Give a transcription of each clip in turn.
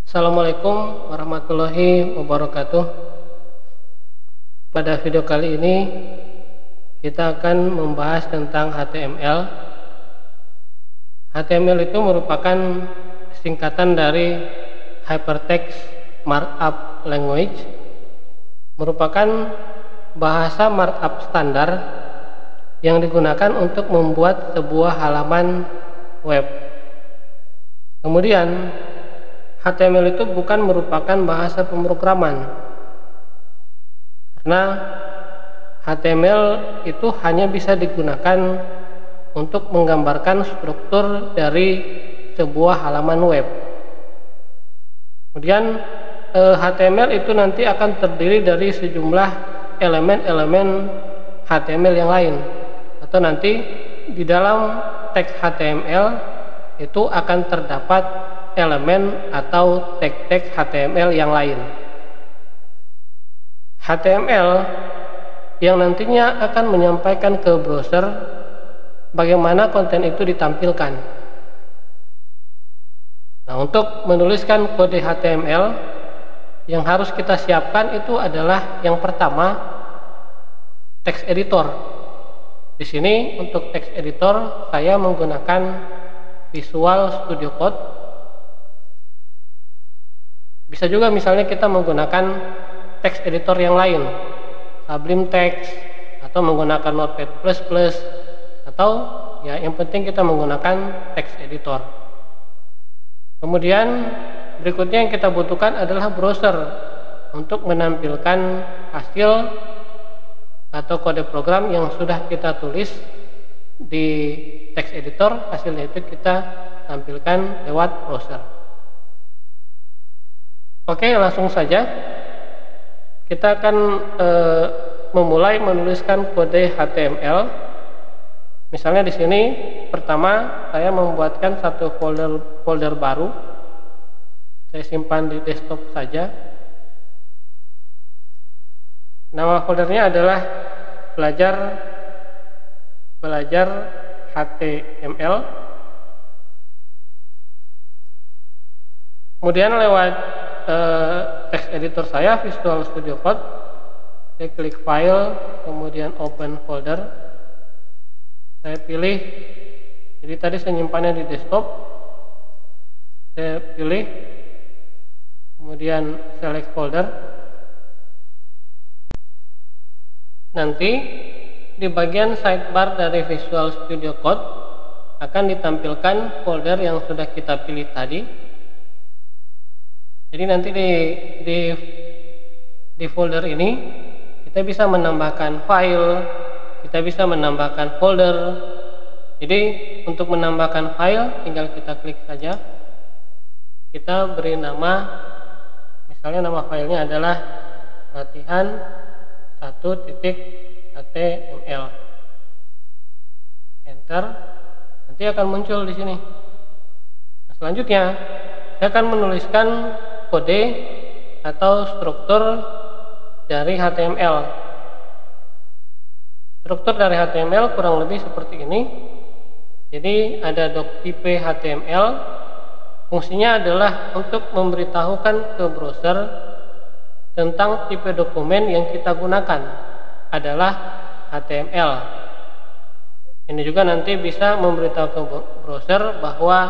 Assalamualaikum warahmatullahi wabarakatuh. Pada video kali ini kita akan membahas tentang HTML. HTML itu merupakan singkatan dari Hypertext Markup Language, merupakan bahasa markup standar yang digunakan untuk membuat sebuah halaman web. Kemudian HTML itu bukan merupakan bahasa pemrograman, karena HTML itu hanya bisa digunakan untuk menggambarkan struktur dari sebuah halaman web. Kemudian HTML itu nanti akan terdiri dari sejumlah elemen-elemen HTML yang lain, atau nanti di dalam teks HTML itu akan terdapat elemen atau tag-tag HTML yang lain. HTML yang nantinya akan menyampaikan ke browser bagaimana konten itu ditampilkan. Nah, untuk menuliskan kode HTML yang harus kita siapkan itu adalah yang pertama, text editor. Di sini untuk text editor saya menggunakan Visual Studio Code. Bisa juga misalnya kita menggunakan text editor yang lain, Sublime Text, atau menggunakan Notepad++, atau ya yang penting kita menggunakan text editor. Kemudian berikutnya yang kita butuhkan adalah browser untuk menampilkan hasil atau kode program yang sudah kita tulis di text editor. Hasilnya itu kita tampilkan lewat browser. Oke, langsung saja kita akan memulai menuliskan kode HTML. Misalnya di sini pertama saya membuatkan satu folder baru. Saya simpan di desktop saja. Nama foldernya adalah belajar HTML. Kemudian lewat text editor saya, Visual Studio Code, saya klik file, kemudian open folder. Saya pilih, jadi tadi saya nyimpannya di desktop, saya pilih, kemudian select folder. Nanti di bagian sidebar dari Visual Studio Code akan ditampilkan folder yang sudah kita pilih tadi. Jadi nanti di folder ini kita bisa menambahkan file, kita bisa menambahkan folder. Jadi untuk menambahkan file tinggal kita klik saja. Kita beri nama, misalnya nama filenya adalah latihan 1.html. Enter. Nanti akan muncul di sini. Nah, selanjutnya saya akan menuliskan kode atau struktur dari HTML. Struktur dari HTML kurang lebih seperti ini. Jadi ada doctype HTML. Fungsinya adalah untuk memberitahukan ke browser tentang tipe dokumen yang kita gunakan adalah HTML. Ini juga nanti bisa memberitahu ke browser bahwa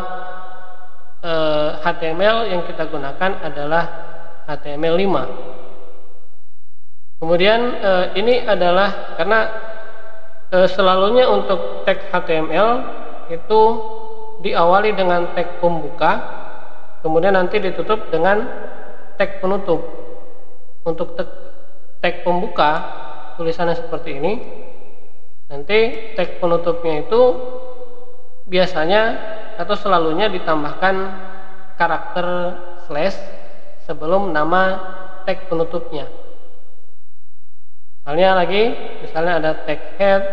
HTML yang kita gunakan adalah HTML5. Kemudian ini adalah karena selalunya untuk tag HTML itu diawali dengan tag pembuka, kemudian nanti ditutup dengan tag penutup. Untuk tag pembuka tulisannya seperti ini. Nanti tag penutupnya itu biasanya atau selalunya ditambahkan karakter slash sebelum nama tag penutupnya. Misalnya ada tag head,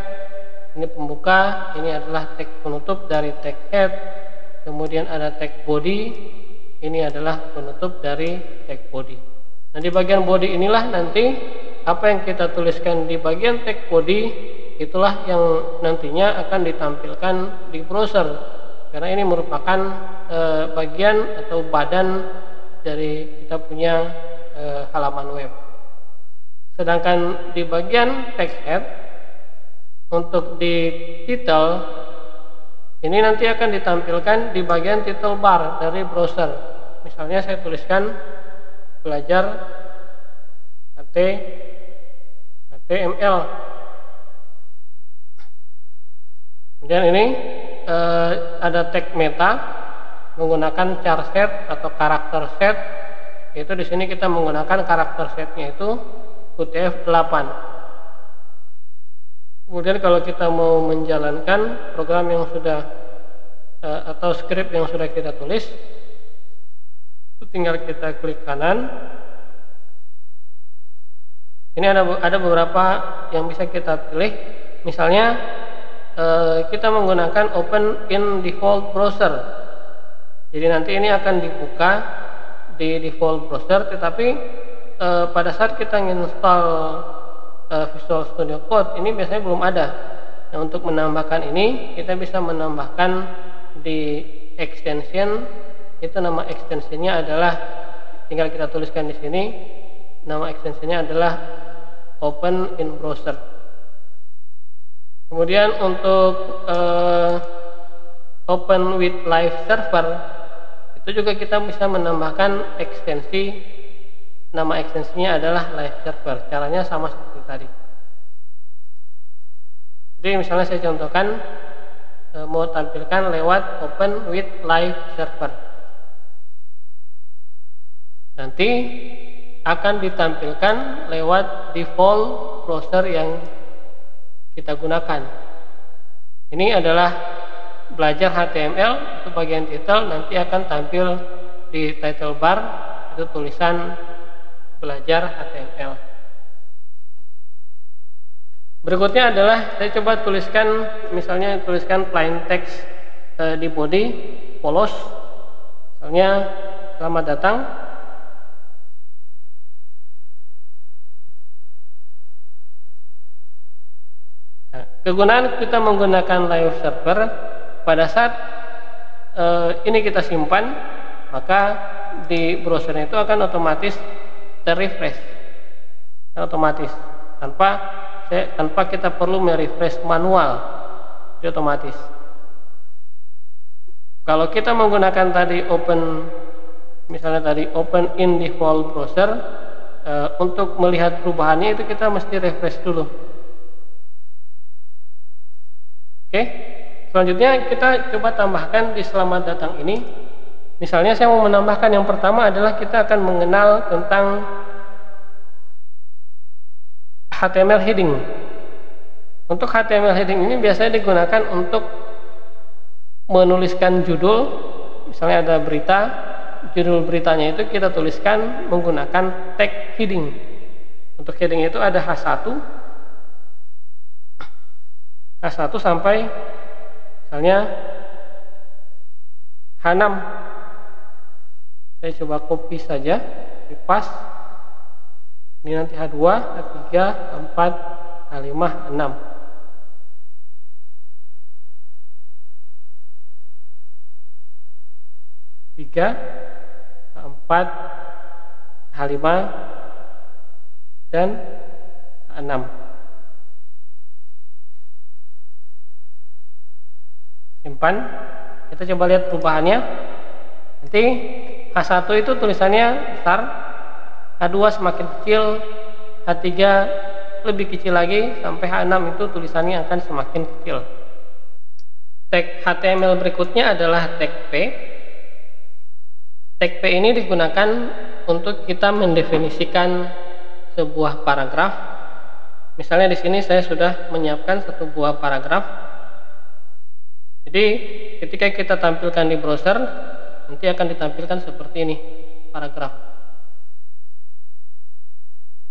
ini pembuka, ini adalah tag penutup dari tag head. Kemudian ada tag body, ini adalah penutup dari tag body. Nah, di bagian body inilah nanti apa yang kita tuliskan di bagian tag body itulah yang nantinya akan ditampilkan di browser, karena ini merupakan bagian atau badan dari kita punya halaman web. Sedangkan di bagian text head untuk di title ini nanti akan ditampilkan di bagian title bar dari browser. Misalnya saya tuliskan belajar HTML. Kemudian ini ada tag meta menggunakan char set atau karakter set. Itu di sini kita menggunakan karakter setnya itu UTF-8. Kemudian kalau kita mau menjalankan program yang sudah atau script yang sudah kita tulis, itu tinggal kita klik kanan. Ini ada beberapa yang bisa kita pilih. Misalnya kita menggunakan open in default browser. Jadi nanti ini akan dibuka di default browser, tetapi pada saat kita install Visual Studio Code ini biasanya belum ada. Nah, untuk menambahkan ini kita bisa menambahkan di extension. Itu nama extensionnya adalah, tinggal kita tuliskan di sini, nama extensionnya adalah open in browser. Kemudian untuk open with live server itu juga kita bisa menambahkan ekstensi. Nama ekstensinya adalah live server. Caranya sama seperti tadi. Jadi misalnya saya contohkan mau tampilkan lewat open with live server. Nanti akan ditampilkan lewat default browser yang kita gunakan. Ini adalah belajar HTML, itu bagian title, nanti akan tampil di title bar itu tulisan belajar HTML. Berikutnya adalah saya coba tuliskan, misalnya tuliskan plain text di body polos, misalnya selamat datang. Nah, kegunaan kita menggunakan live server, pada saat ini kita simpan, maka di browser itu akan otomatis terrefresh, otomatis tanpa kita perlu merefresh manual, jadi otomatis. Kalau kita menggunakan tadi open, misalnya tadi open in default browser, untuk melihat perubahannya itu kita mesti refresh dulu. Oke, selanjutnya kita coba tambahkan di selamat datang ini. Misalnya saya mau menambahkan yang pertama adalah kita akan mengenal tentang HTML heading. Untuk HTML heading ini biasanya digunakan untuk menuliskan judul. Misalnya ada berita, judul beritanya itu kita tuliskan menggunakan tag heading. Untuk heading itu ada H1 sampai misalnya H6. Saya coba copy saja, pas. Ini nanti H2, H3, H4, H5, H6. H3, H4, H5, dan H6. Simpan. Kita coba lihat perubahannya. Nanti H1 itu tulisannya besar, H2 semakin kecil, H3 lebih kecil lagi, sampai H6 itu tulisannya akan semakin kecil. Tag HTML berikutnya adalah tag P. Tag P ini digunakan untuk kita mendefinisikan sebuah paragraf. Misalnya di sini saya sudah menyiapkan satu buah paragraf. Jadi ketika kita tampilkan di browser, nanti akan ditampilkan seperti ini paragraf.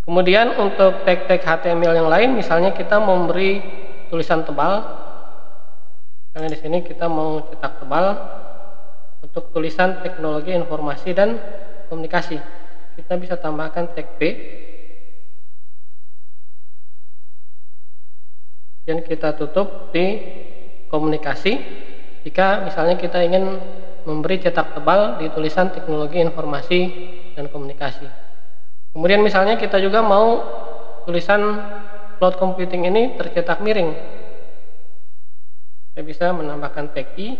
Kemudian untuk tag-tag HTML yang lain, misalnya kita mau memberi tulisan tebal. Misalnya di sini kita mau cetak tebal untuk tulisan teknologi informasi dan komunikasi. Kita bisa tambahkan tag P. Dan kita tutup di komunikasi. Jika misalnya kita ingin memberi cetak tebal di tulisan teknologi informasi dan komunikasi. Kemudian misalnya kita juga mau tulisan cloud computing ini tercetak miring. Saya bisa menambahkan tag I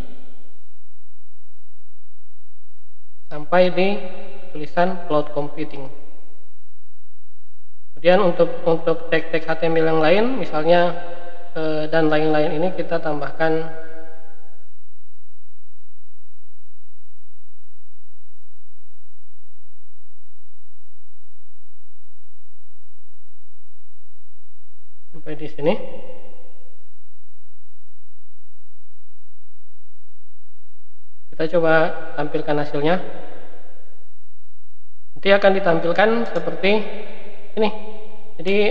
sampai di tulisan cloud computing. Kemudian untuk tag-tag HTML yang lain, misalnya dan lain-lain ini kita tambahkan sampai di sini. Kita coba tampilkan hasilnya. Nanti akan ditampilkan seperti ini. Jadi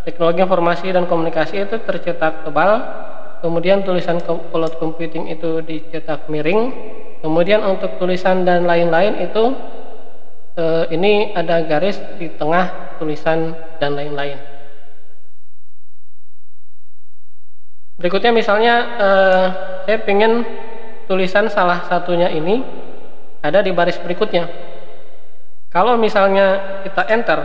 teknologi informasi dan komunikasi itu tercetak tebal, kemudian tulisan cloud computing itu dicetak miring, kemudian untuk tulisan dan lain-lain itu ini ada garis di tengah tulisan dan lain-lain. Berikutnya misalnya saya ingin tulisan salah satunya ini ada di baris berikutnya. Kalau misalnya kita enter,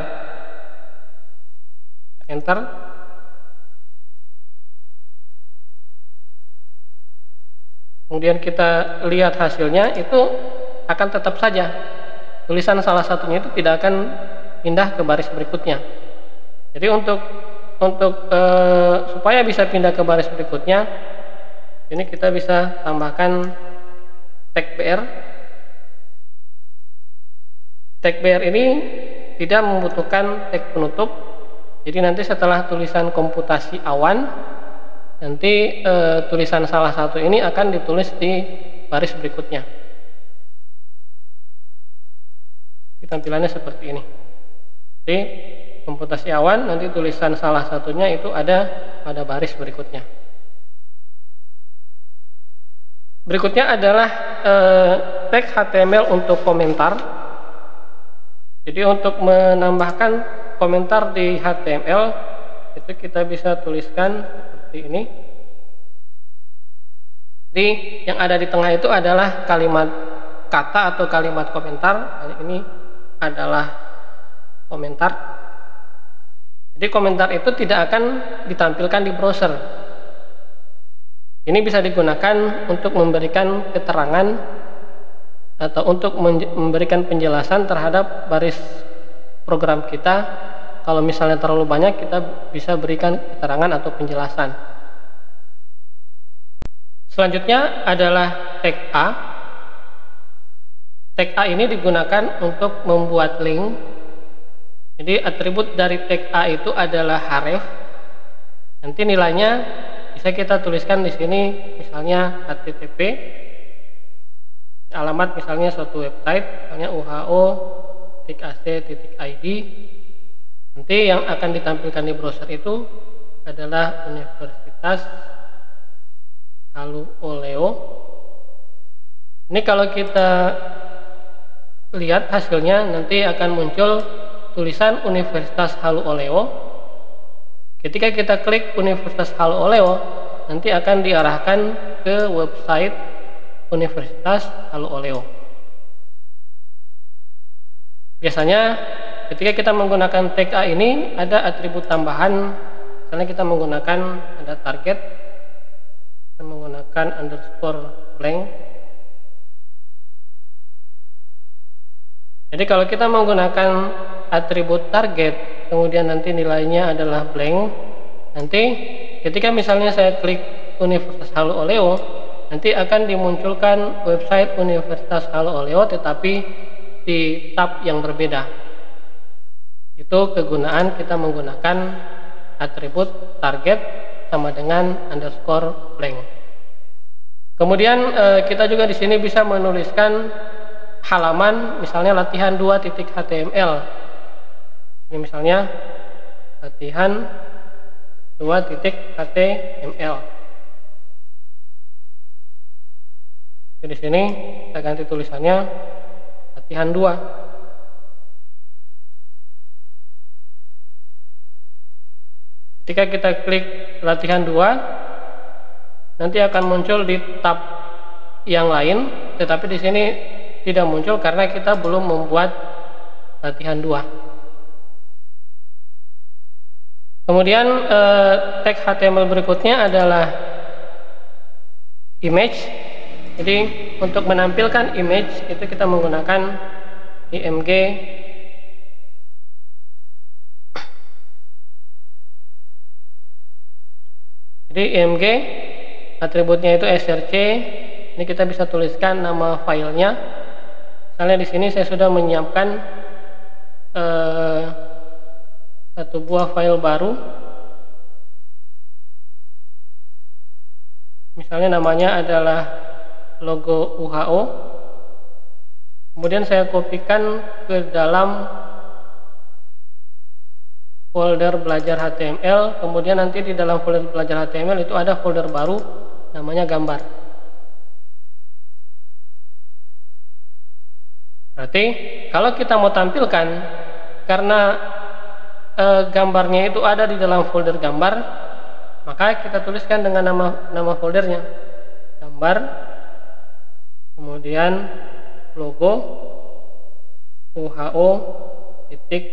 kemudian kita lihat hasilnya, itu akan tetap saja tulisan salah satunya itu tidak akan pindah ke baris berikutnya. Jadi untuk supaya bisa pindah ke baris berikutnya, ini kita bisa tambahkan tag BR. Tag BR ini tidak membutuhkan tag penutup. Jadi nanti setelah tulisan komputasi awan, nanti tulisan salah satu ini akan ditulis di baris berikutnya. Tampilannya seperti ini. Jadi komputasi awan, nanti tulisan salah satunya itu ada pada baris berikutnya. Berikutnya adalah tag HTML untuk komentar. Jadi untuk menambahkan komentar di HTML itu kita bisa tuliskan seperti ini. Jadi yang ada di tengah itu adalah kalimat kata atau kalimat komentar. Ini adalah komentar. Jadi komentar itu tidak akan ditampilkan di browser. Ini bisa digunakan untuk memberikan keterangan atau untuk memberikan penjelasan terhadap baris program kita. Kalau misalnya terlalu banyak, kita bisa berikan keterangan atau penjelasan. Selanjutnya adalah tag A. Tag A ini digunakan untuk membuat link. Jadi atribut dari tag A itu adalah href. Nanti nilainya bisa kita tuliskan di sini, misalnya http, alamat misalnya suatu website, misalnya uho.ac.id. Nanti yang akan ditampilkan di browser itu adalah Universitas Halu Oleo. Ini kalau kita lihat hasilnya, nanti akan muncul tulisan Universitas Halu Oleo. Ketika kita klik Universitas Halu Oleo, nanti akan diarahkan ke website Universitas Halu Oleo. Biasanya ketika kita menggunakan tag A ini ada atribut tambahan. Misalnya kita menggunakan ada target, kita menggunakan underscore blank. Jadi kalau kita menggunakan atribut target, kemudian nanti nilainya adalah blank, nanti ketika misalnya saya klik Universitas Halu Oleo, nanti akan dimunculkan website Universitas Halu Oleo tetapi di tab yang berbeda. Itu kegunaan kita menggunakan atribut target sama dengan underscore blank. Kemudian kita juga di sini bisa menuliskan halaman, misalnya latihan 2.html. Ini misalnya latihan 2.html. Di sini kita ganti tulisannya latihan 2. Ketika kita klik latihan 2, nanti akan muncul di tab yang lain, tetapi di sini tidak muncul karena kita belum membuat latihan 2. Kemudian tag HTML berikutnya adalah image. Jadi untuk menampilkan image itu kita menggunakan img. Jadi img atributnya itu src. Ini kita bisa tuliskan nama filenya. Misalnya di sini saya sudah menyiapkan satu buah file baru. Misalnya namanya adalah logo UHO. Kemudian saya kopikan ke dalam folder belajar HTML. Kemudian nanti di dalam folder belajar HTML itu ada folder baru namanya gambar. Berarti kalau kita mau tampilkan, karena gambarnya itu ada di dalam folder gambar, maka kita tuliskan dengan nama foldernya gambar, kemudian logo UHO titik.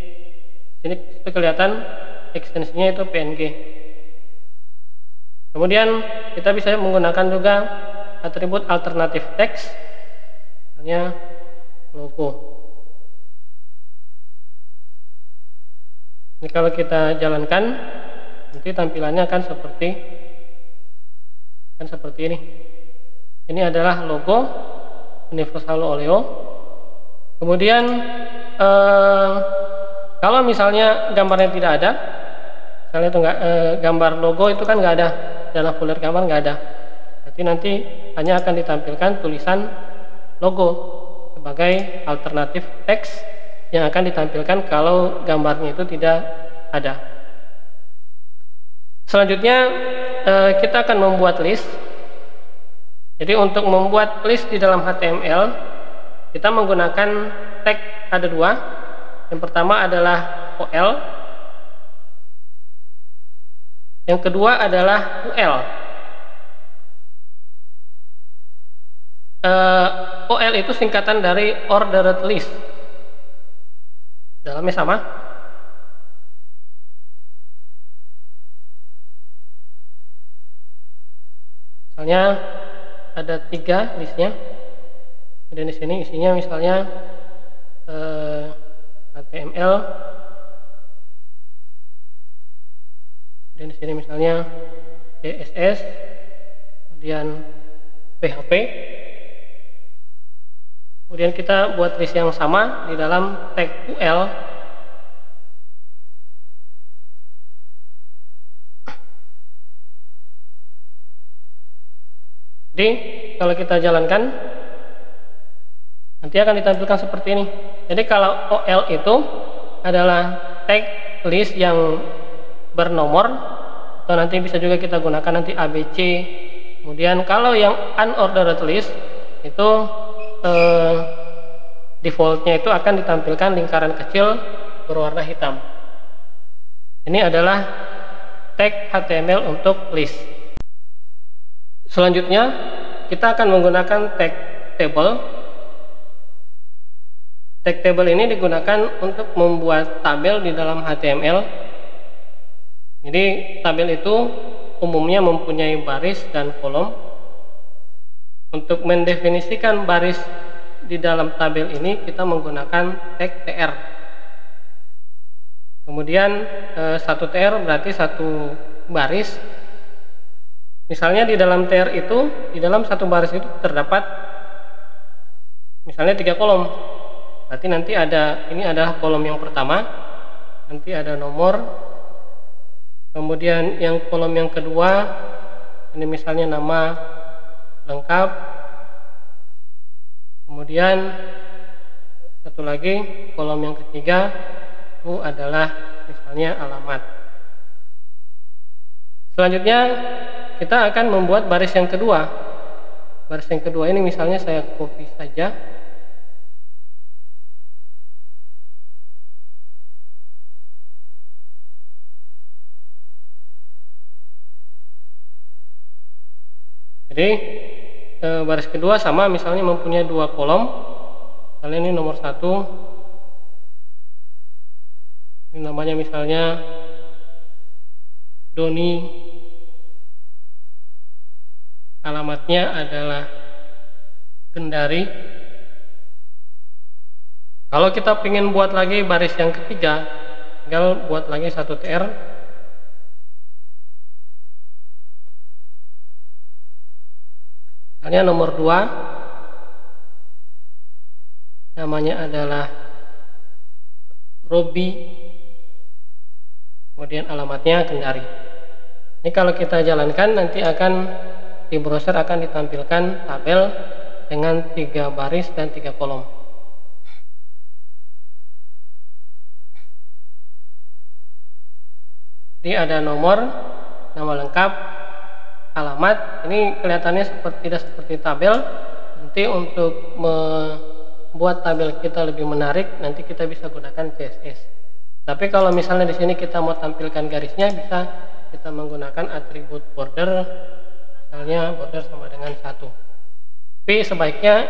Sini itu kelihatan ekstensinya itu PNG. Kemudian kita bisa menggunakan juga atribut alternatif text, misalnya logo. Ini kalau kita jalankan, nanti tampilannya akan seperti ini. Ini adalah logo Universal Oleo. Kemudian kalau misalnya gambarnya tidak ada, misalnya itu gambar logo itu kan nggak ada dalam folder gambar, nggak ada. Berarti nanti hanya akan ditampilkan tulisan logo sebagai alternatif teks yang akan ditampilkan kalau gambarnya itu tidak ada. Selanjutnya kita akan membuat list. Jadi untuk membuat list di dalam HTML kita menggunakan tag ada 2. Yang pertama adalah OL, yang kedua adalah UL. OL itu singkatan dari ordered list. Dalamnya sama. Misalnya ada 3 listnya. Kemudian di sini isinya misalnya HTML. Dan di sini misalnya CSS, kemudian PHP. Kemudian kita buat list yang sama di dalam tag UL. Jadi kalau kita jalankan nanti akan ditampilkan seperti ini. Jadi kalau OL itu adalah tag list yang bernomor, atau nanti bisa juga kita gunakan nanti ABC. Kemudian kalau yang unordered list itu defaultnya itu akan ditampilkan lingkaran kecil berwarna hitam. Ini adalah tag HTML untuk list. Selanjutnya kita akan menggunakan tag table. Tag table ini digunakan untuk membuat tabel di dalam HTML. Jadi tabel itu umumnya mempunyai baris dan kolom. Untuk mendefinisikan baris di dalam tabel ini kita menggunakan tag tr. Kemudian satu tr berarti satu baris. Misalnya di dalam tr itu, di dalam satu baris itu terdapat misalnya 3 kolom. Berarti nanti ini adalah kolom yang pertama, nanti ada nomor. Kemudian yang kolom yang kedua, ini misalnya nama lengkap. Kemudian satu lagi kolom yang ketiga itu adalah misalnya alamat. Selanjutnya kita akan membuat baris yang kedua. Baris yang kedua ini misalnya saya copy saja. Jadi baris kedua sama, misalnya mempunyai 2 kolom. Misalnya ini nomor 1, ini namanya misalnya Doni, alamatnya adalah Kendari. Kalau kita ingin buat lagi baris yang ketiga, tinggal buat lagi 1 TR. Misalnya nomor 2, namanya adalah Robi, kemudian alamatnya Kendari. Ini kalau kita jalankan nanti akan di browser akan ditampilkan tabel dengan 3 baris dan 3 kolom. Jadi ada nomor, nama lengkap, alamat. Ini kelihatannya tidak seperti tabel. Nanti untuk membuat tabel kita lebih menarik, nanti kita bisa gunakan CSS. Tapi kalau misalnya di sini kita mau tampilkan garisnya, bisa kita menggunakan atribut border. Misalnya border sama dengan 1. Tapi sebaiknya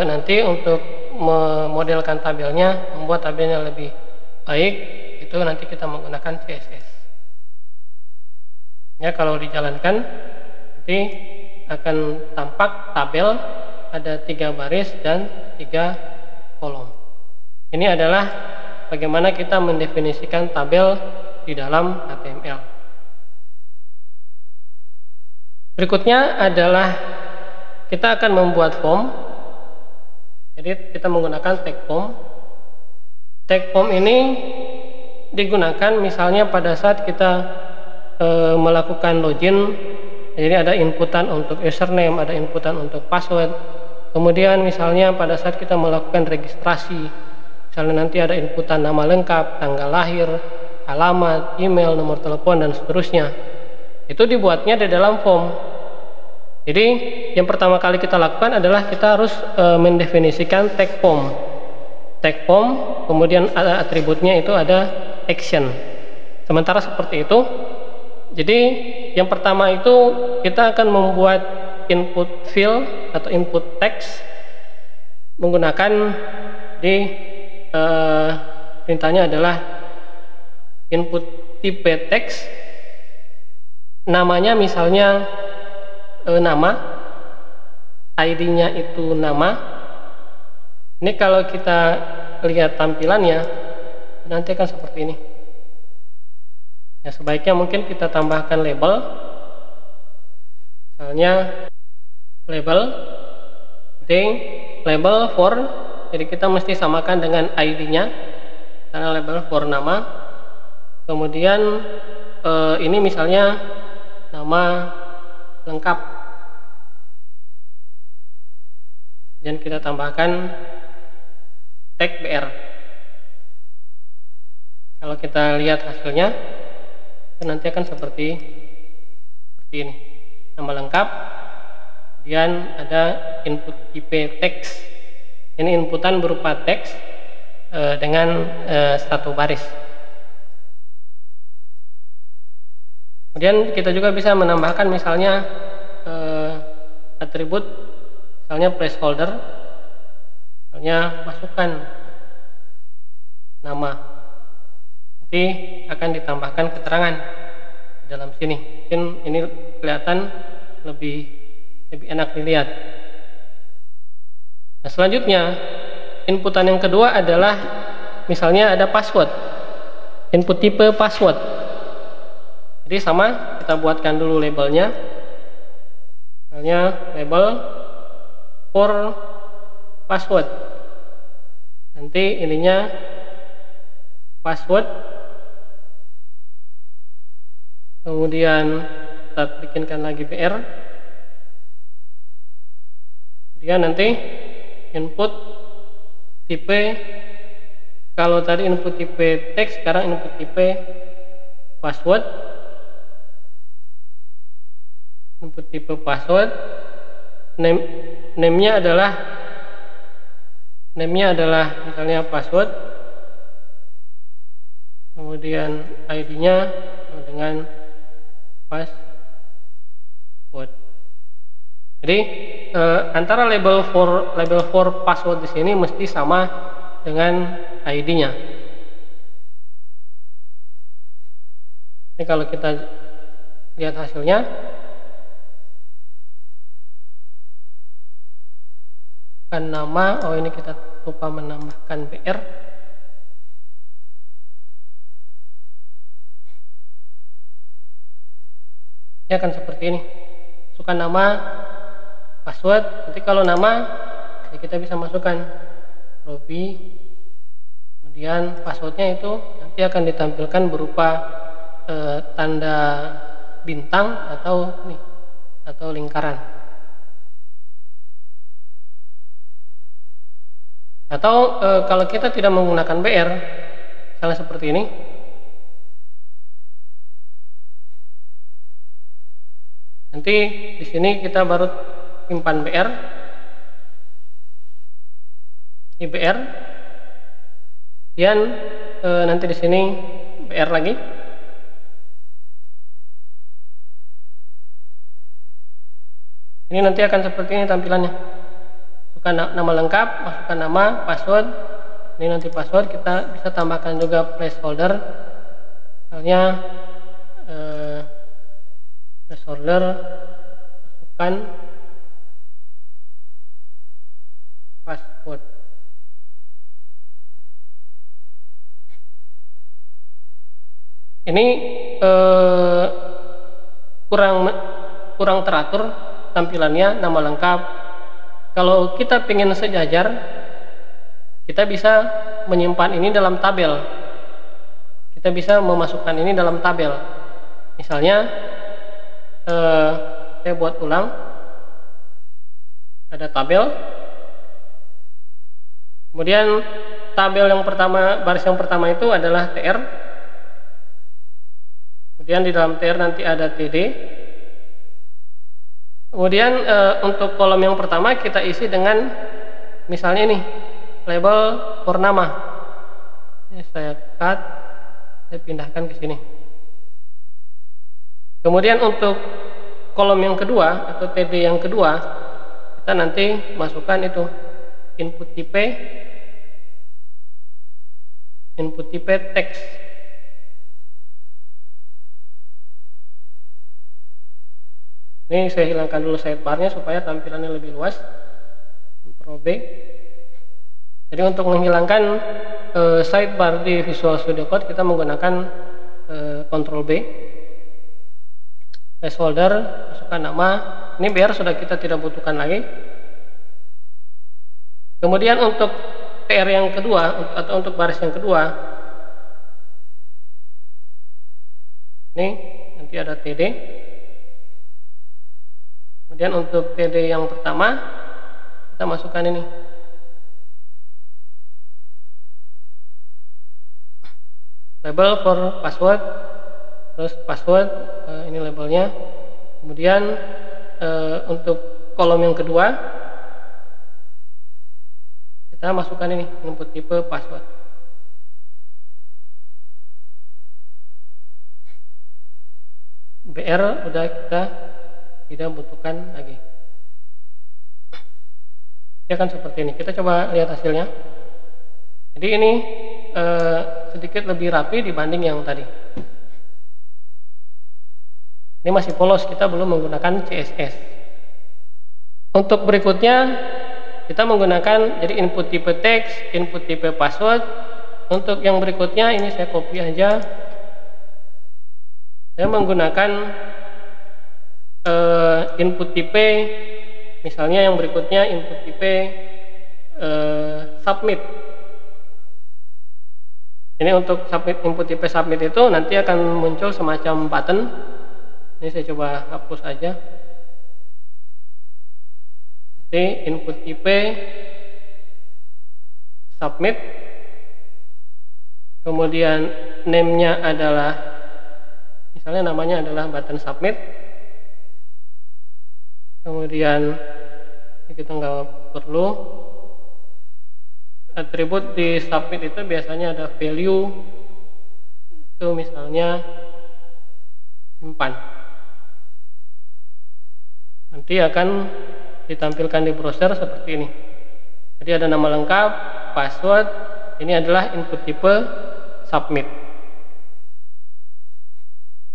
nanti untuk memodelkan tabelnya, membuat tabelnya lebih baik, itu nanti kita menggunakan CSS. Ya, kalau dijalankan nanti akan tampak tabel ada 3 baris dan 3 kolom. Ini adalah bagaimana kita mendefinisikan tabel di dalam HTML. Berikutnya adalah kita akan membuat form. Jadi kita menggunakan tag form. Tag form ini digunakan misalnya pada saat kita melakukan login. Jadi ada inputan untuk username, ada inputan untuk password. Kemudian misalnya pada saat kita melakukan registrasi, misalnya nanti ada inputan nama lengkap, tanggal lahir, alamat, email, nomor telepon, dan seterusnya. Itu dibuatnya di dalam form. Jadi yang pertama kali kita lakukan adalah kita harus mendefinisikan tag form. Tag form, kemudian ada atributnya, itu ada action. Sementara seperti itu. Jadi yang pertama itu kita akan membuat input field atau input text menggunakan di perintahnya adalah input tipe text, namanya misalnya nama, ID-nya itu nama. Ini kalau kita lihat tampilannya nanti akan seperti ini. Ya, sebaiknya mungkin kita tambahkan label, misalnya label ding, label for, jadi kita mesti samakan dengan ID-nya karena label for nama. Kemudian ini misalnya nama lengkap, dan kita tambahkan tag BR. Kalau kita lihat hasilnya nanti akan seperti ini, nama lengkap, kemudian ada input tipe teks. Ini inputan berupa teks dengan 1 baris. Kemudian kita juga bisa menambahkan misalnya atribut, misalnya placeholder, misalnya masukkan nama. Nanti akan ditambahkan keterangan di dalam sini. Mungkin ini kelihatan lebih enak dilihat. Nah, selanjutnya inputan yang kedua adalah misalnya ada password, input tipe password. Jadi sama, kita buatkan dulu labelnya, misalnya label for password. Nanti ininya password, kemudian kita bikinkan lagi BR, kemudian nanti input tipe, kalau tadi input tipe teks, sekarang input tipe password, input tipe password, name-nya adalah misalnya password, kemudian ID-nya dengan password. Jadi antara label for password di sini mesti sama dengan ID-nya. Ini kalau kita lihat hasilnya, kan nama, oh ini kita lupa menambahkan BR. Ya kan seperti ini, masukkan nama, password. Nanti kalau nama ya kita bisa masukkan Robi, kemudian passwordnya itu nanti akan ditampilkan berupa tanda bintang atau lingkaran. Atau kalau kita tidak menggunakan BR, misalnya seperti ini, nanti di sini kita baru simpan BR, ini BR, dan nanti di sini BR lagi. Ini nanti akan seperti ini tampilannya. Masukkan nama lengkap, masukkan nama, password. Ini nanti password, kita bisa tambahkan juga placeholder. Misalnya placeholder, masukkan password. Ini kurang teratur tampilannya, nama lengkap. Kalau kita ingin sejajar, kita bisa menyimpan ini dalam tabel. Kita bisa memasukkan ini dalam tabel. Misalnya saya buat ulang, ada tabel, kemudian tabel yang pertama, baris yang pertama itu adalah TR, kemudian di dalam TR nanti ada TD, kemudian untuk kolom yang pertama kita isi dengan misalnya ini label for nama. Ini saya cut, saya pindahkan ke sini. Kemudian untuk kolom yang kedua atau TD yang kedua, kita nanti masukkan itu input type text. Ini saya hilangkan dulu sidebarnya supaya tampilannya lebih luas. Ctrl B. Jadi untuk menghilangkan sidebar di Visual Studio Code kita menggunakan Ctrl B. Placeholder, masukkan nama. Ini biar sudah kita tidak butuhkan lagi. Kemudian untuk TR yang kedua atau untuk baris yang kedua, ini nanti ada TD. Kemudian untuk TD yang pertama kita masukkan ini label for password, terus password, ini labelnya. Kemudian untuk kolom yang kedua kita masukkan ini input type password. BR udah kita tidak butuhkan lagi. Ya kan seperti ini. Kita coba lihat hasilnya. Jadi ini sedikit lebih rapi dibanding yang tadi. Ini masih polos, kita belum menggunakan CSS. Untuk berikutnya kita menggunakan jadi input type text, input type password. Untuk yang berikutnya ini saya copy aja. Saya menggunakan input type, misalnya yang berikutnya input type submit. Ini untuk input type submit itu nanti akan muncul semacam button. Ini saya coba hapus aja. Nanti input type submit, kemudian name-nya adalah, misalnya namanya adalah button submit. Kemudian kita nggak perlu atribut di submit itu, biasanya ada value itu misalnya simpan. Nanti akan ditampilkan di browser seperti ini. Jadi ada nama lengkap, password, ini adalah input tipe submit.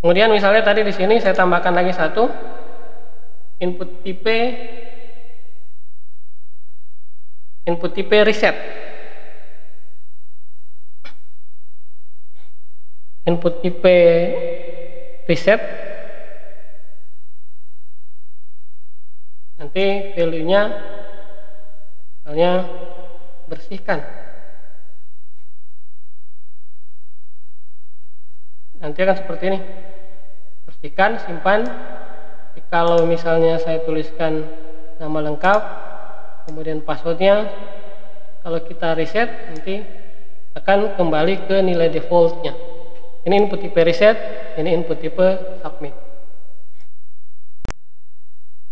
Kemudian misalnya tadi di sini saya tambahkan lagi satu, input tipe reset. Input tipe reset, nanti value-nya misalnya bersihkan. Nanti akan seperti ini, bersihkan, simpan. Kalau misalnya saya tuliskan nama lengkap, kemudian passwordnya, kalau kita reset nanti akan kembali ke nilai defaultnya. Ini input tipe reset, ini input tipe submit.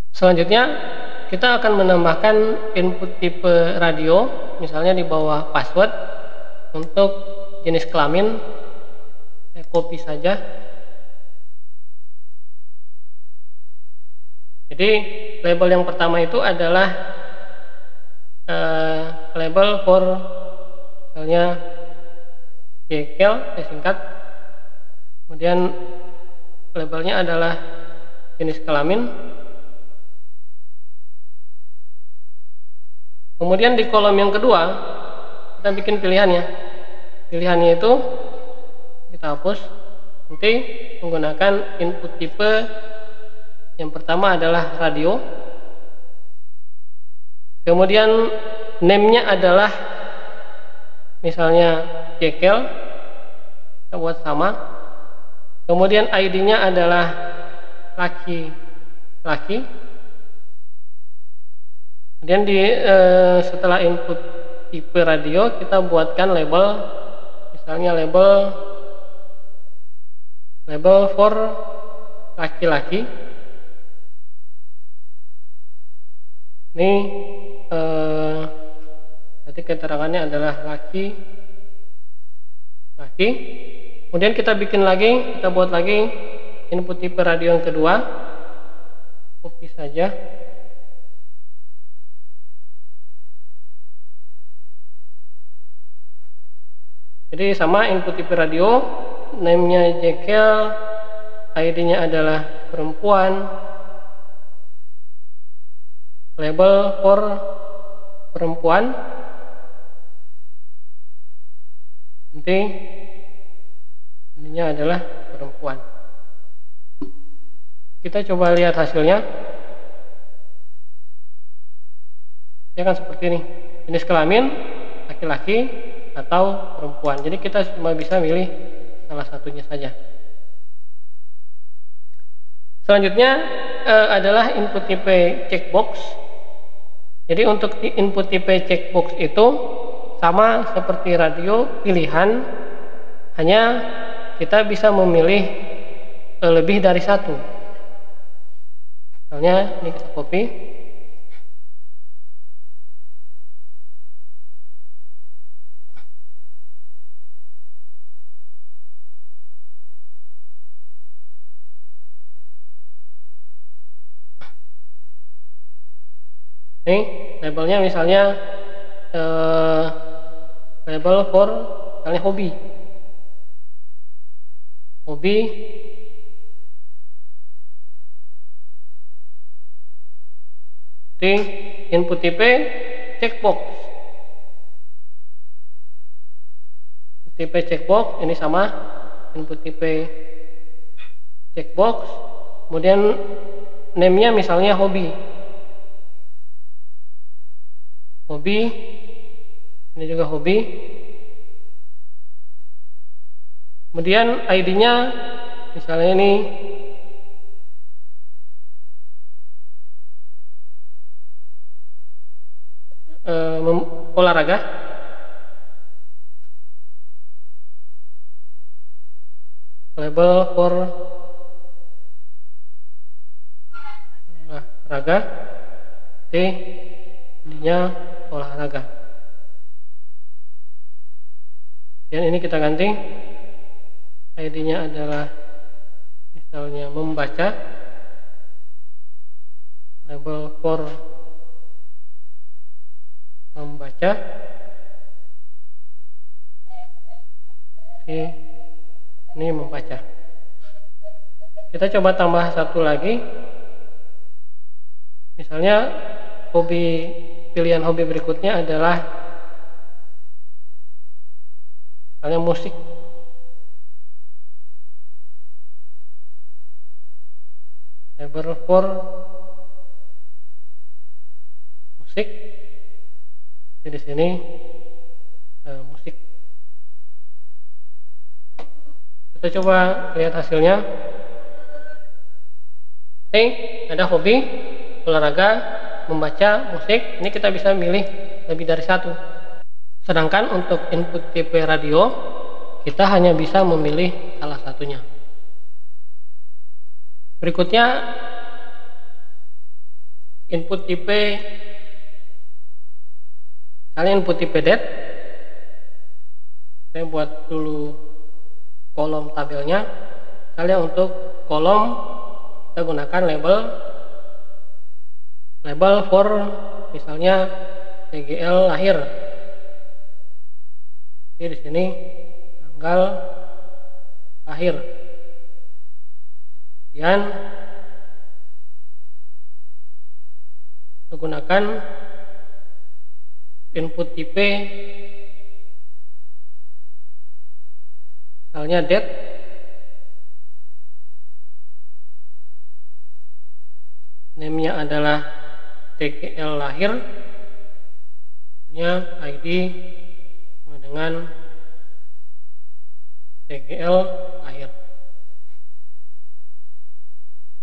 Selanjutnya kita akan menambahkan input tipe radio, misalnya di bawah password. Untuk jenis kelamin saya copy saja. Jadi label yang pertama itu adalah label for misalnya jekyll, singkat. Kemudian labelnya adalah jenis kelamin. Kemudian di kolom yang kedua kita bikin pilihannya. Pilihannya itu kita hapus. Nanti menggunakan input tipe yang pertama adalah radio. Kemudian name-nya adalah misalnya jekyll, kita buat sama. Kemudian ID-nya adalah laki-laki. Kemudian setelah input tipe radio kita buatkan label, misalnya label for laki-laki. Ini berarti keterangannya adalah laki-laki. Kemudian kita bikin lagi, kita buat lagi input tipe radio yang kedua. Copy saja. Jadi sama input tipe radio, name-nya jekyll, ID-nya adalah perempuan, label for perempuan. Nanti ini adalah perempuan. Kita coba lihat hasilnya. Dia akan seperti ini. Jenis kelamin laki-laki atau perempuan. Jadi kita cuma bisa milih salah satunya saja. Selanjutnya adalah input tipe checkbox. Jadi untuk input tipe checkbox itu sama seperti radio, pilihan, hanya kita bisa memilih lebih dari satu. Misalnya ini kita copy. Ini labelnya misalnya label for misalnya hobi. Di input tipe checkbox. Tipe checkbox ini sama input tipe checkbox. Kemudian name-nya misalnya hobi. Ini juga hobi. Kemudian ID-nya misalnya ini olahraga. Label for olahraga. ID-nya olahraga. Dan ini kita ganti. ID-nya adalah misalnya membaca. Label for membaca. Oke, ini membaca. Kita coba tambah satu lagi. Misalnya pilihan hobi berikutnya adalah misalnya musik. Label for musik. Jadi di sini musik. Kita coba lihat hasilnya. Oke, ada hobi, olahraga, membaca, musik. Ini kita bisa milih lebih dari satu. Sedangkan untuk input tipe radio, kita hanya bisa memilih salah satunya. Berikutnya input tipe, misalnya input tipe det. Saya buat dulu kolom tabelnya. Misalnya untuk kolom kita gunakan label for misalnya TGL lahir. Jadi di sini tanggal lahir. Kemudian menggunakan input tipe misalnya date, name-nya adalah TGL lahir, ID dengan TGL lahir.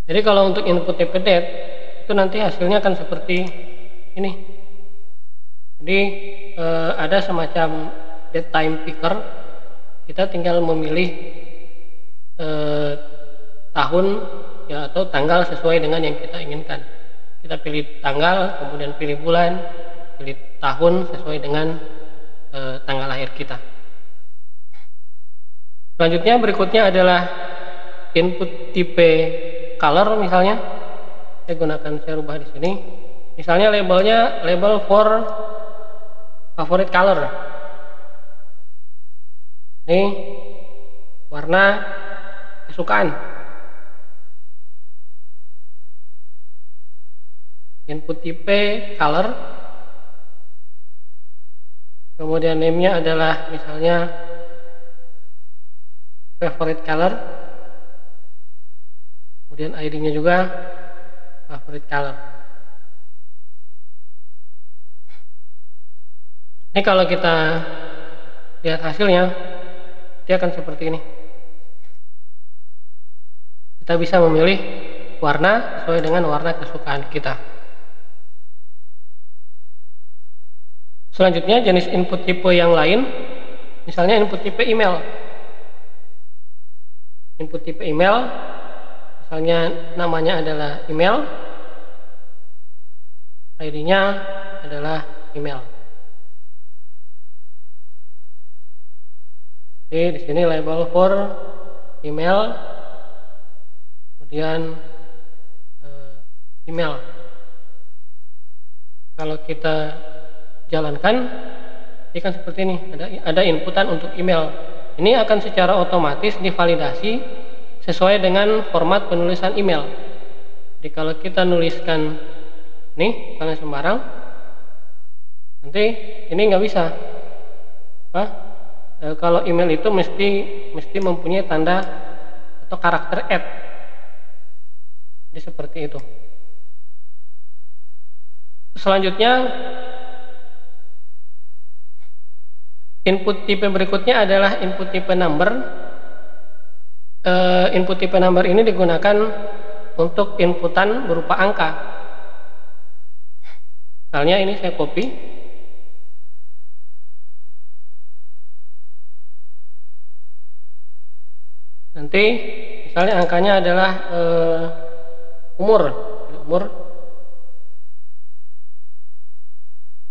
Jadi kalau untuk input tipe date itu nanti hasilnya akan seperti ini. Jadi ada semacam date time picker. Kita tinggal memilih tahun ya atau tanggal sesuai dengan yang kita inginkan. Kita pilih tanggal, kemudian pilih bulan, pilih tahun sesuai dengan tanggal lahir kita. Selanjutnya berikutnya adalah input tipe color. Misalnya saya rubah di sini. Misalnya labelnya label for favorite color. Ini warna kesukaan. Input tipe color. Kemudian name-nya adalah misalnya favorite color. Kemudian ID-nya juga favorite color. Ini kalau kita lihat hasilnya, dia akan seperti ini. Kita bisa memilih warna sesuai dengan warna kesukaan kita. Selanjutnya jenis input tipe yang lain, misalnya input tipe email. Input tipe email, misalnya namanya adalah email, ID-nya adalah email. Jadi di sini label for email, kemudian email. Kalau kita jalankan, ini kan seperti ini, ada inputan untuk email. Ini akan secara otomatis divalidasi sesuai dengan format penulisan email. Jadi kalau kita nuliskan nih, misalnya sembarang, nanti ini nggak bisa. Kalau email itu mesti mempunyai tanda atau karakter @ jadi seperti itu. Selanjutnya input tipe berikutnya adalah input tipe number. Input tipe number ini digunakan untuk inputan berupa angka. Misalnya ini saya copy. Nanti misalnya angkanya adalah umur.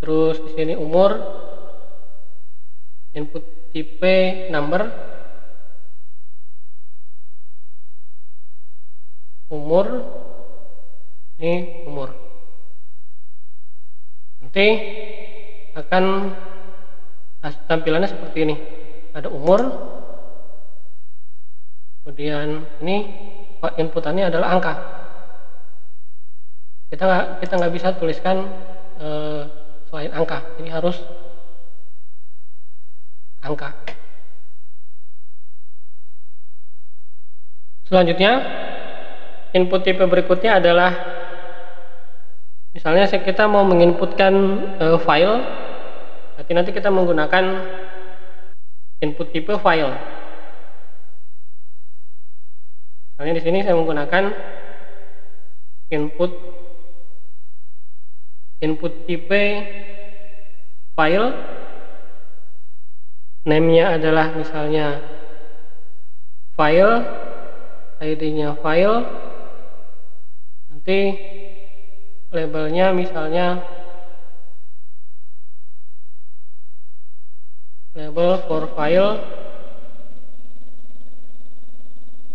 Terus di sini umur, input tipe number, umur, ini umur. Nanti akan tampilannya seperti ini. Ada umur, kemudian ini inputannya adalah angka. Kita nggak bisa tuliskan selain angka, ini harus angka. Selanjutnya, input tipe berikutnya adalah misalnya kita mau menginputkan file, berarti nanti kita menggunakan input tipe file. Misalnya di sini saya menggunakan input tipe file, name-nya adalah misalnya file, ID-nya file, nanti labelnya misalnya label for file.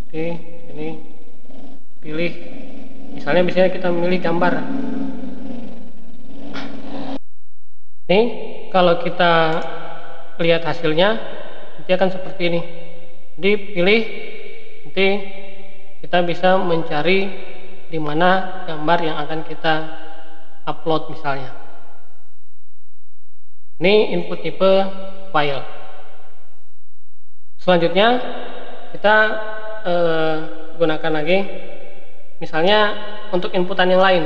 Oke, ini pilih, misalnya kita memilih gambar. Ini kalau kita lihat hasilnya nanti akan seperti ini. Dipilih, nanti kita bisa mencari di mana gambar yang akan kita upload misalnya. Ini input tipe file. Selanjutnya kita gunakan lagi misalnya untuk inputan yang lain.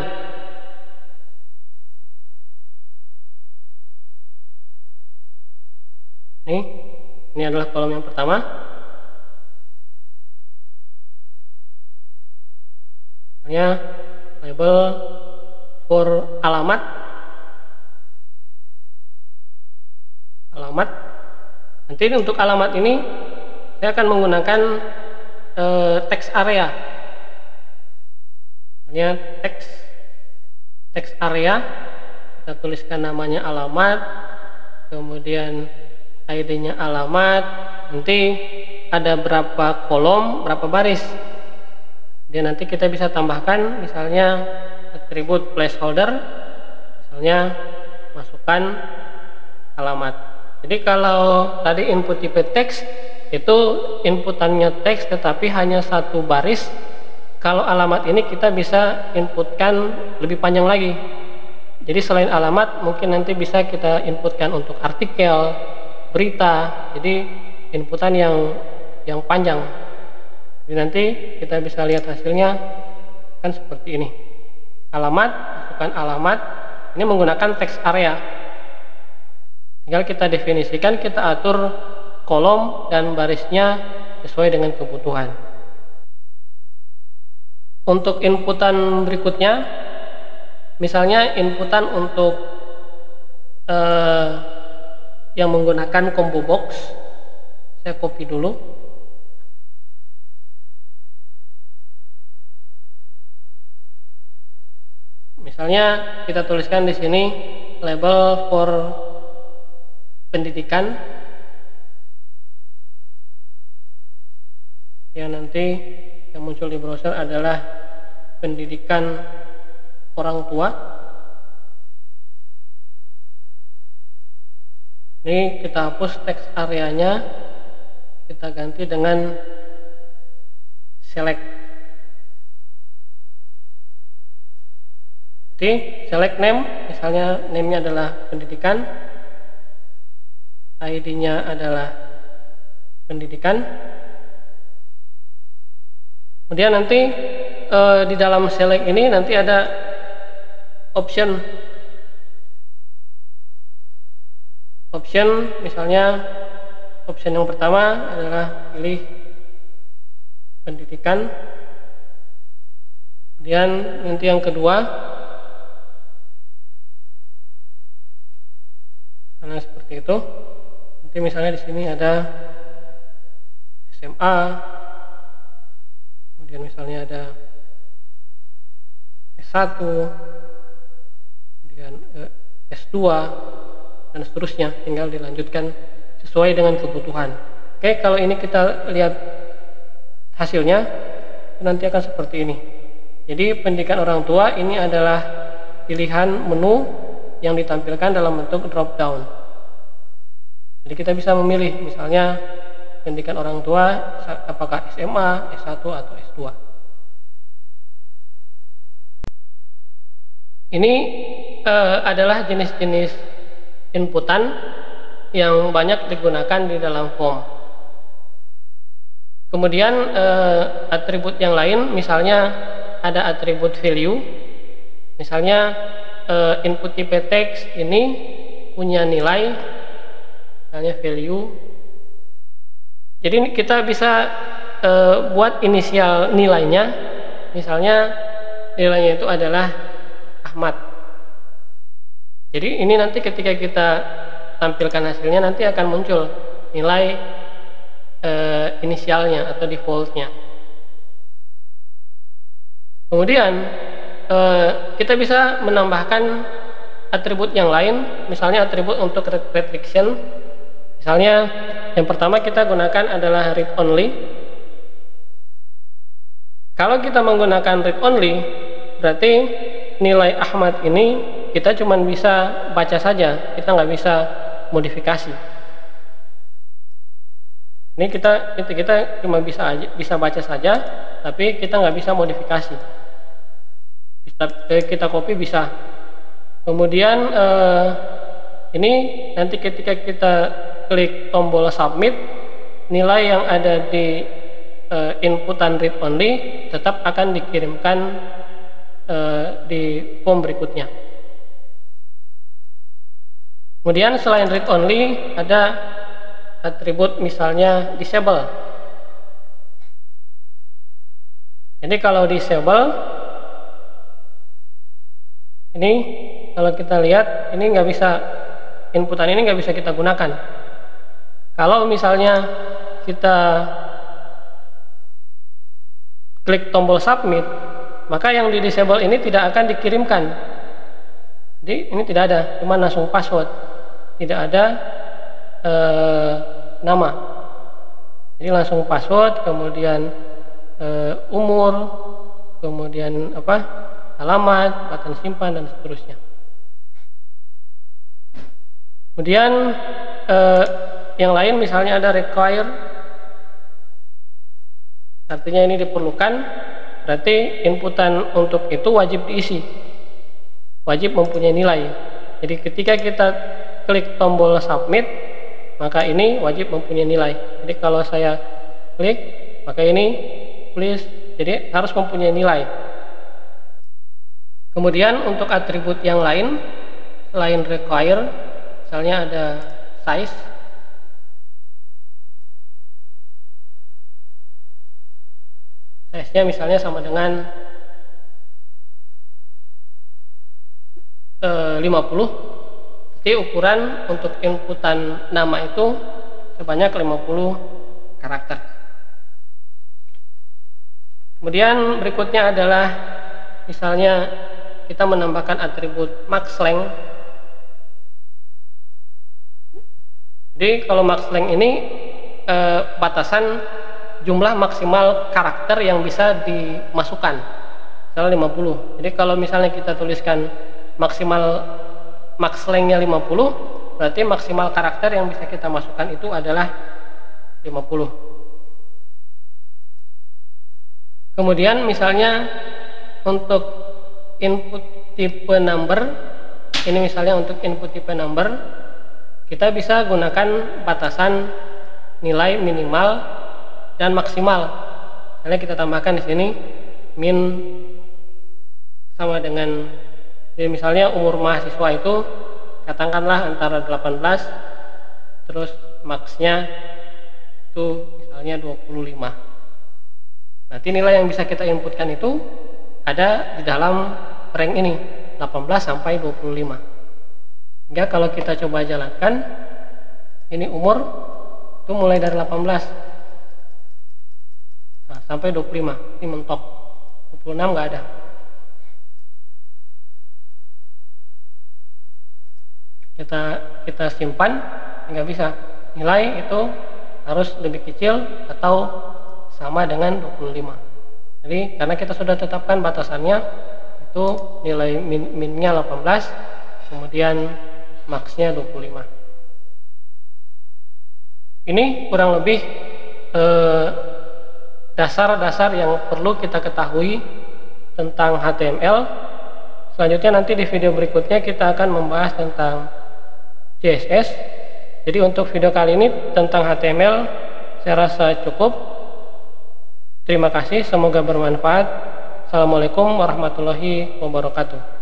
Ini adalah kolom yang pertama. Misalnya label for alamat. Nanti untuk alamat ini saya akan menggunakan text area. Misalnya text area, kita tuliskan namanya alamat, kemudian ID-nya alamat, nanti ada berapa kolom, berapa baris. Dan nanti kita bisa tambahkan misalnya atribut placeholder, misalnya masukkan alamat. Jadi kalau tadi input tipe teks itu inputannya teks tetapi hanya satu baris. Kalau alamat ini kita bisa inputkan lebih panjang lagi. Jadi selain alamat mungkin nanti bisa kita inputkan untuk artikel, berita, jadi inputan yang panjang. Jadi nanti kita bisa lihat hasilnya kan seperti ini. Alamat, masukkan alamat, ini menggunakan text area. Tinggal kita definisikan, kita atur kolom dan barisnya sesuai dengan kebutuhan. Untuk inputan berikutnya, misalnya inputan untuk yang menggunakan combo box, saya copy dulu. Misalnya kita tuliskan di sini label for pendidikan. Ya, nanti yang muncul di browser adalah pendidikan orang tua. Ini kita hapus teks areanya, kita ganti dengan select. Jadi select name, misalnya name-nya adalah pendidikan, ID-nya adalah pendidikan. Kemudian nanti di dalam select ini nanti ada option, misalnya option yang pertama adalah pilih pendidikan. Kemudian nanti yang kedua, karena seperti itu. Nanti misalnya di sini ada SMA, kemudian misalnya ada S1, kemudian S2 dan seterusnya, tinggal dilanjutkan sesuai dengan kebutuhan. Oke, kalau ini kita lihat hasilnya nanti akan seperti ini. Jadi pendidikan orang tua ini adalah pilihan menu yang ditampilkan dalam bentuk drop down. Jadi kita bisa memilih misalnya pendidikan orang tua apakah SMA, S1 atau S2. Ini adalah jenis-jenis inputan yang banyak digunakan di dalam form. Kemudian atribut yang lain, misalnya ada atribut value. Misalnya input tipe teks ini punya nilai, misalnya value. Jadi kita bisa buat inisial nilainya, misalnya nilainya itu adalah Ahmad. Jadi ini nanti ketika kita tampilkan hasilnya nanti akan muncul nilai inisialnya atau defaultnya. Kemudian kita bisa menambahkan atribut yang lain, misalnya atribut untuk restriction. Misalnya yang pertama kita gunakan adalah read only. Kalau kita menggunakan read only, berarti nilai Ahmad ini kita cuma bisa baca saja, kita nggak bisa modifikasi. Ini kita cuma bisa baca saja, tapi kita nggak bisa modifikasi. Kita copy bisa. Kemudian ini nanti ketika kita klik tombol submit, nilai yang ada di inputan read only tetap akan dikirimkan di form berikutnya. Kemudian selain read only ada atribut misalnya disable. Jadi kalau disable ini, kalau kita lihat ini nggak bisa, inputan ini nggak bisa kita gunakan. Kalau misalnya kita klik tombol submit, maka yang di disable ini tidak akan dikirimkan. Jadi ini tidak ada, cuma langsung password, tidak ada nama. Jadi langsung password, kemudian umur, kemudian alamat, button simpan, dan seterusnya. Kemudian yang lain misalnya ada require, artinya ini diperlukan, berarti inputan untuk itu wajib diisi, wajib mempunyai nilai. Jadi ketika kita klik tombol submit, maka ini wajib mempunyai nilai. Jadi kalau saya klik, maka ini please, jadi harus mempunyai nilai. Kemudian untuk atribut yang lain selain require, misalnya ada size. Size-nya misalnya sama dengan 50. Jadi ukuran untuk inputan nama itu sebanyak 50 karakter. Kemudian berikutnya adalah misalnya kita menambahkan atribut max length. Jadi kalau max length ini batasan jumlah maksimal karakter yang bisa dimasukkan, misalnya 50. Jadi kalau misalnya kita tuliskan max length-nya 50, berarti maksimal karakter yang bisa kita masukkan itu adalah 50. Kemudian misalnya untuk input tipe number, ini misalnya untuk input tipe number, kita bisa gunakan batasan nilai minimal dan maksimal. Misalnya kita tambahkan di sini min sama dengan, jadi misalnya umur mahasiswa itu katakanlah antara 18, terus maksnya itu misalnya 25. Nanti nilai yang bisa kita inputkan itu ada di dalam rank ini, 18 sampai 25. Hingga kalau kita coba jalankan, ini umur itu mulai dari 18 sampai 25, ini mentok. 26 nggak ada. Kita simpan, nggak bisa, nilai itu harus lebih kecil atau sama dengan 25. Jadi karena kita sudah tetapkan batasannya itu nilai minnya 18, kemudian max-nya 25. Ini kurang lebih dasar-dasar yang perlu kita ketahui tentang HTML. Selanjutnya nanti di video berikutnya kita akan membahas tentang CSS. Jadi untuk video kali ini tentang HTML saya rasa cukup. Terima kasih, semoga bermanfaat. Assalamualaikum warahmatullahi wabarakatuh.